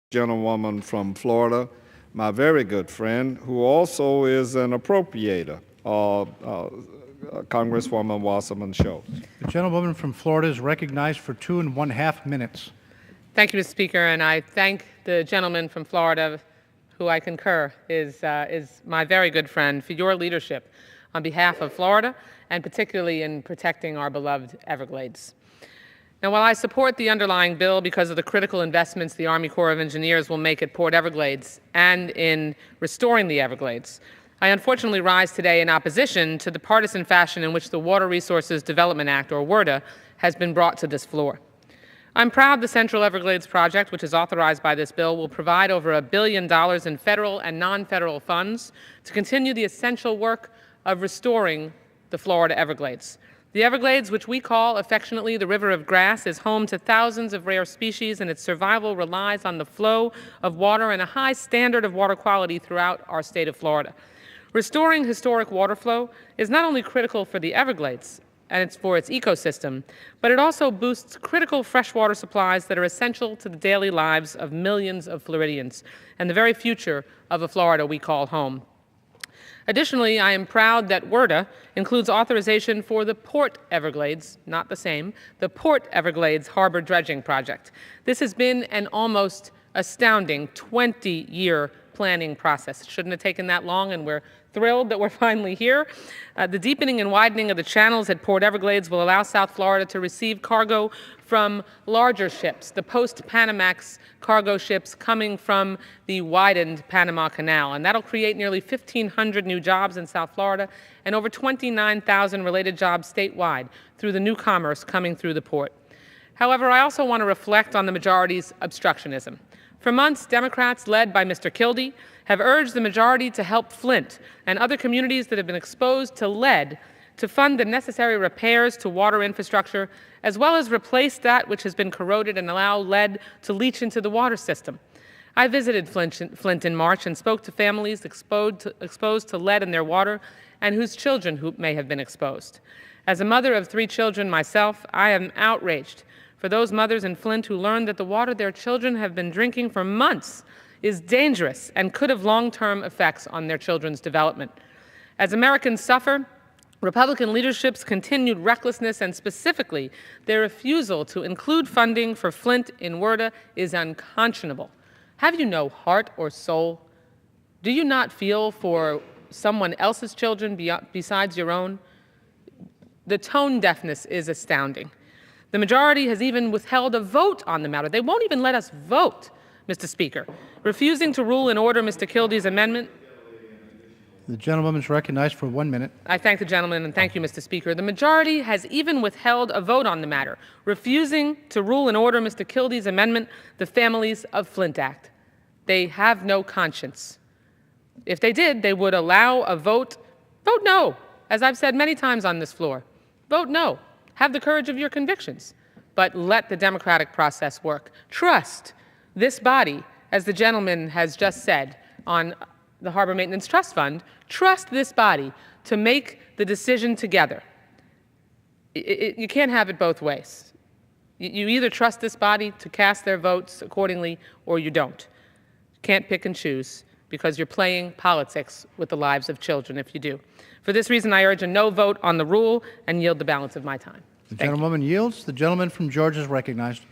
Gentlewoman from Florida, my very good friend, who also is an appropriator, Congresswoman Wasserman Schultz. The gentlewoman from Florida is recognized for 2.5 minutes. Thank you, Mr. Speaker, and I thank the gentleman from Florida, who I concur is my very good friend, for your leadership on behalf of Florida, and particularly in protecting our beloved Everglades. Now, while I support the underlying bill because of the critical investments the Army Corps of Engineers will make at Port Everglades and in restoring the Everglades, I unfortunately rise today in opposition to the partisan fashion in which the Water Resources Development Act, or WRDA, has been brought to this floor. I'm proud the Central Everglades project, which is authorized by this bill, will provide over $1 billion in federal and non-federal funds to continue the essential work of restoring the Florida Everglades. The Everglades, which we call affectionately the River of Grass, is home to thousands of rare species, and its survival relies on the flow of water and a high standard of water quality throughout our state of Florida. Restoring historic water flow is not only critical for the Everglades and it's for its ecosystem, but it also boosts critical freshwater supplies that are essential to the daily lives of millions of Floridians and the very future of a Florida we call home. Additionally, I am proud that WRDA includes authorization for the Port Everglades, not the same, the Port Everglades Harbor Dredging Project. This has been an almost astounding 20-year planning process. It shouldn't have taken that long, and we're thrilled that we're finally here. The deepening and widening of the channels at Port Everglades will allow South Florida to receive cargo from larger ships, the post-Panamax cargo ships coming from the widened Panama Canal. And that'll create nearly 1,500 new jobs in South Florida and over 29,000 related jobs statewide through the new commerce coming through the port. However, I also want to reflect on the majority's obstructionism. For months, Democrats, led by Mr. Kildee, have urged the majority to help Flint and other communities that have been exposed to lead to fund the necessary repairs to water infrastructure, as well as replace that which has been corroded and allow lead to leach into the water system. I visited Flint in March and spoke to families exposed to lead in their water and whose children may have been exposed. As a mother of 3 children myself, I am outraged for those mothers in Flint who learned that the water their children have been drinking for months is dangerous and could have long-term effects on their children's development. As Americans suffer, Republican leadership's continued recklessness and specifically their refusal to include funding for Flint in WRDA is unconscionable. Have you no heart or soul? Do you not feel for someone else's children besides your own? The tone deafness is astounding. The majority has even withheld a vote on the matter. They won't even let us vote, Mr. Speaker, refusing to rule in order Mr. Kildee's amendment. The gentlewoman is recognized for 1 minute. I thank the gentleman and thank you, Mr. Speaker. The majority has even withheld a vote on the matter, refusing to rule in order Mr. Kildee's amendment, the Families of Flint Act. They have no conscience. If they did, they would allow a vote. Vote no, as I've said many times on this floor. Vote no. Have the courage of your convictions, but let the democratic process work. Trust this body, as the gentleman has just said on the Harbor Maintenance Trust Fund, trust this body to make the decision together. You can't have it both ways. You either trust this body to cast their votes accordingly or you don't. You can't pick and choose because you're playing politics with the lives of children if you do. For this reason, I urge a no vote on the rule and yield the balance of my time. The gentlewoman yields. The gentleman from Georgia is recognized.